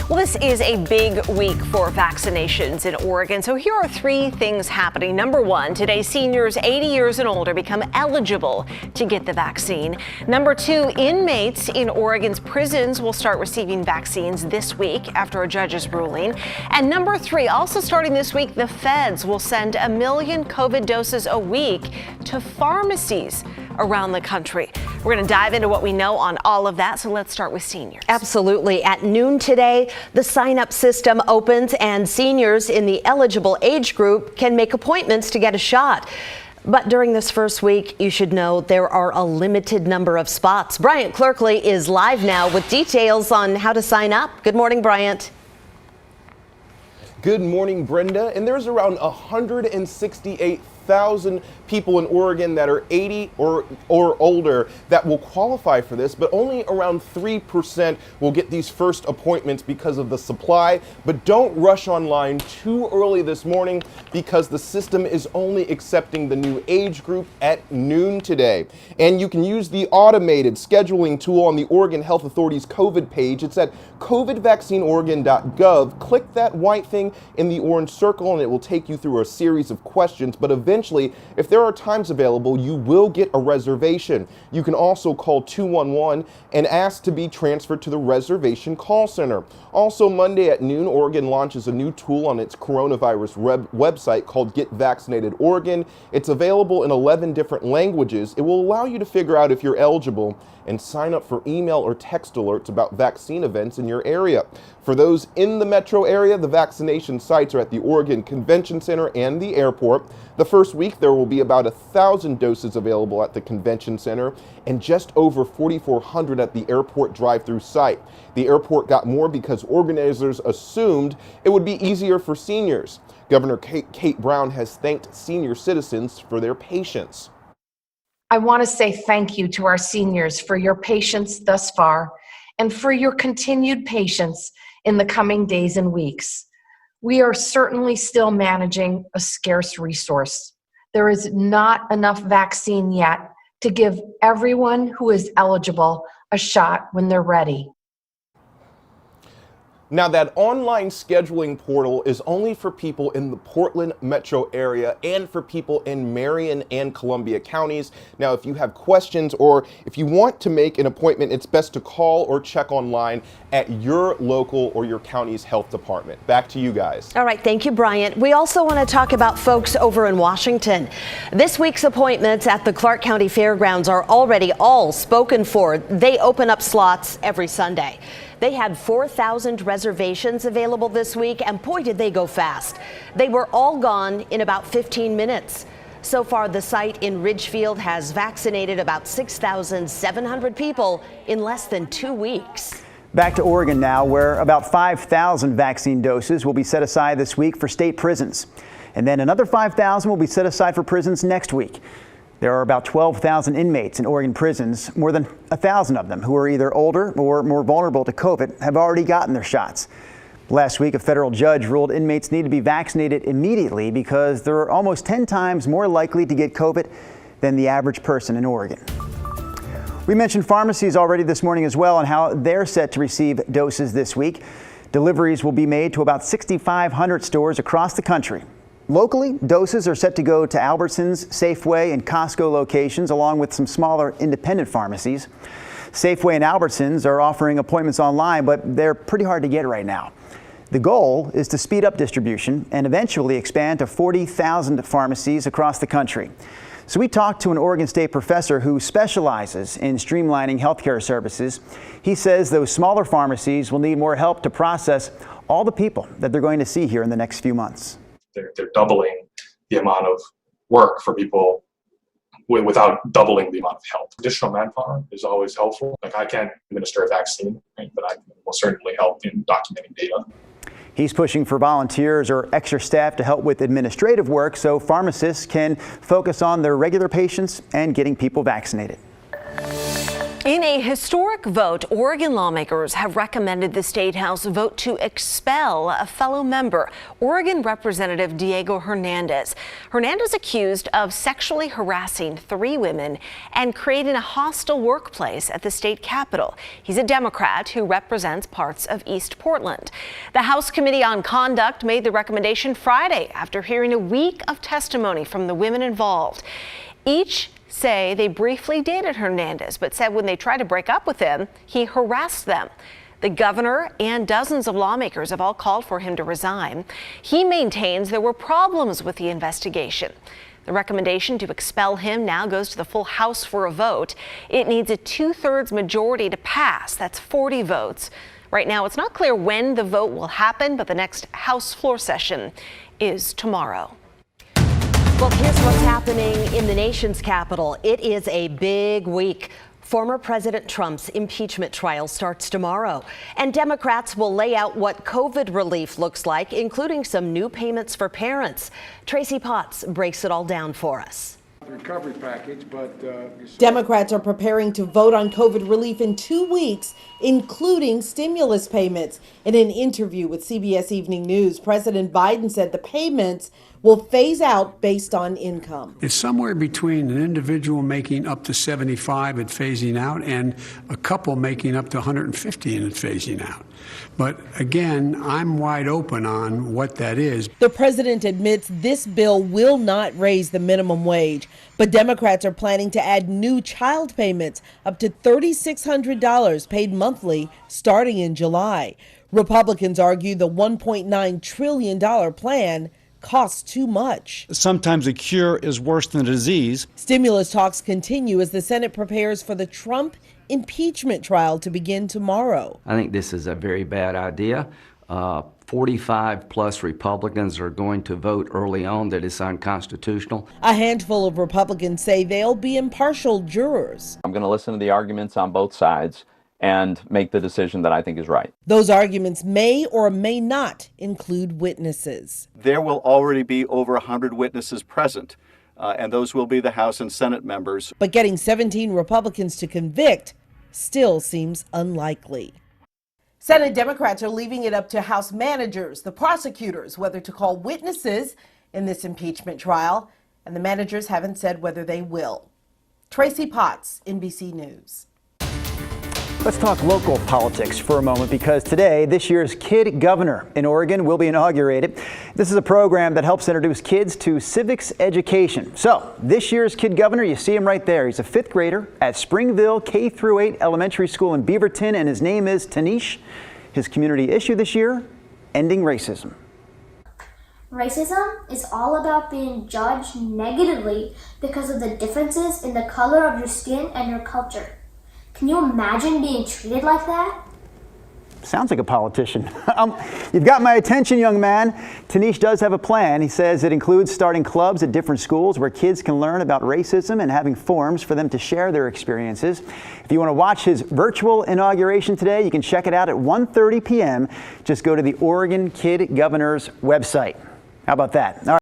Well, this is a big week for vaccinations in Oregon. So here are three things happening. Number one, today seniors 80 years and older become eligible to get the vaccine. Number two, inmates in Oregon's prisons will start receiving vaccines this week after a judge's ruling. And number three, also starting this week, the feds will send 1 million COVID doses a week to pharmacies around the country. We're going to dive into what we know on all of that. So let's start with seniors. Absolutely. At noon today, the sign-up system opens and seniors in the eligible age group can make appointments to get a shot. But during this first week, you should know there are a limited number of spots. Bryant Clerkley is live now with details on how to sign up. Good morning, Bryant. Good morning, Brenda. And there's around 168,000 people in Oregon that are 80 or older that will qualify for this, but only around 3% will get these first appointments because of the supply. But don't rush online too early this morning because the system is only accepting the new age group at noon today. And you can use the automated scheduling tool on the Oregon Health Authority's COVID page. It's at covidvaccineoregon.gov. Click that white thing in the orange circle and it will take you through a series of questions. But eventually, if there are times available, you will get a reservation. You can also call 211 and ask to be transferred to the reservation call center. Also, Monday at noon, Oregon launches a new tool on its coronavirus website called Get Vaccinated Oregon. It's available in 11 different languages. It will allow you to figure out if you're eligible and sign up for email or text alerts about vaccine events in your area. For those in the metro area, the vaccination sites are at the Oregon Convention Center and the airport. The first week, there will be about 1,000 doses available at the Convention Center and just over 4,400 at the airport drive-through site. The airport got more because organizers assumed it would be easier for seniors. Governor Kate Brown has thanked senior citizens for their patience. I want to say thank you to our seniors for your patience thus far and for your continued patience in the coming days and weeks. We are certainly still managing a scarce resource. There is not enough vaccine yet to give everyone who is eligible a shot when they're ready. Now, that online scheduling portal is only for people in the Portland metro area and for people in Marion and Columbia counties. Now, if you have questions or if you want to make an appointment, it's best to call or check online at your local or your county's health department. Back to you guys. All right. Thank you, Bryant. We also want to talk about folks over in Washington. This week's appointments at the Clark County Fairgrounds are already all spoken for. They open up slots every Sunday. They had 4,000 reservations available this week, and boy, did they go fast. They were all gone in about 15 minutes. So far, the site in Ridgefield has vaccinated about 6,700 people in less than 2 weeks. Back to Oregon now, where about 5,000 vaccine doses will be set aside this week for state prisons. And then another 5,000 will be set aside for prisons next week. There are about 12,000 inmates in Oregon prisons. More than 1,000 of them who are either older or more vulnerable to COVID have already gotten their shots. Last week, a federal judge ruled inmates need to be vaccinated immediately because they're almost 10 times more likely to get COVID than the average person in Oregon. We mentioned pharmacies already this morning as well and how they're set to receive doses this week. Deliveries will be made to about 6,500 stores across the country. Locally, doses are set to go to Albertsons, Safeway, and Costco locations, along with some smaller independent pharmacies. Safeway and Albertsons are offering appointments online, but they're pretty hard to get right now. The goal is to speed up distribution and eventually expand to 40,000 pharmacies across the country. So we talked to an Oregon State professor who specializes in streamlining healthcare services. He says those smaller pharmacies will need more help to process all the people that they're going to see here in the next few months. They're doubling the amount of work for people without doubling the amount of help. Additional manpower is always helpful. Like I can't administer a vaccine, right, but I will certainly help in documenting data. He's pushing for volunteers or extra staff to help with administrative work so pharmacists can focus on their regular patients and getting people vaccinated. In a historic vote, Oregon lawmakers have recommended the State House vote to expel a fellow member, Oregon Representative Diego Hernandez. Hernandez accused of sexually harassing 3 women and creating a hostile workplace at the state capitol. He's a Democrat who represents parts of East Portland. The House Committee on Conduct made the recommendation Friday after hearing a week of testimony from the women involved. Each say they briefly dated Hernandez, but said when they tried to break up with him, he harassed them. The governor and dozens of lawmakers have all called for him to resign. He maintains there were problems with the investigation. The recommendation to expel him now goes to the full House for a vote. It needs a 2/3 majority to pass. That's 40 votes. Right now, it's not clear when the vote will happen, but the next House floor session is tomorrow. Well, here's what's happening in the nation's capital. It is a big week. Former President Trump's impeachment trial starts tomorrow, and Democrats will lay out what COVID relief looks like, including some new payments for parents. Tracy Potts breaks it all down for us. Recovery package, but Democrats are preparing to vote on COVID relief in 2 weeks, including stimulus payments. In an interview with CBS Evening News, President Biden said the payments will phase out based on income. it's somewhere between an individual making up to 75 and phasing out and a couple making up to 150 and phasing out. But again, I'm wide open on what that is. The president admits this bill will not raise the minimum wage, but Democrats are planning to add new child payments up to $3,600 paid monthly starting in July. Republicans argue the $1.9 trillion plan costs too much. Sometimes a cure is worse than a disease. Stimulus talks continue as the Senate prepares for the Trump impeachment trial to begin tomorrow. I think this is a very bad idea. 45 plus Republicans are going to vote early on that it's unconstitutional. A handful of Republicans say they'll be impartial jurors. I'm going to listen to the arguments on both sides and make the decision that I think is right. Those arguments may or may not include witnesses. There will already be over 100 witnesses present, and those will be the House and Senate members. But getting 17 Republicans to convict still seems unlikely. Senate Democrats are leaving it up to House managers, the prosecutors, whether to call witnesses in this impeachment trial, and the managers haven't said whether they will. Tracy Potts, NBC News. Let's talk local politics for a moment, because today, this year's Kid Governor in Oregon will be inaugurated. This is a program that helps introduce kids to civics education. So this year's Kid Governor, you see him right there. He's a 5th grader at Springville K-8 Elementary School in Beaverton, and his name is Tanish. His community issue this year, ending racism. Racism is all about being judged negatively because of the differences in the color of your skin and your culture. Can you imagine being treated like that? Sounds like a politician. You've got my attention, young man. Tanish does have a plan. He says it includes starting clubs at different schools where kids can learn about racism and having forums for them to share their experiences. If you want to watch his virtual inauguration today, you can check it out at 1:30 p.m. Just go to the Oregon Kid Governor's website. How about that? All right.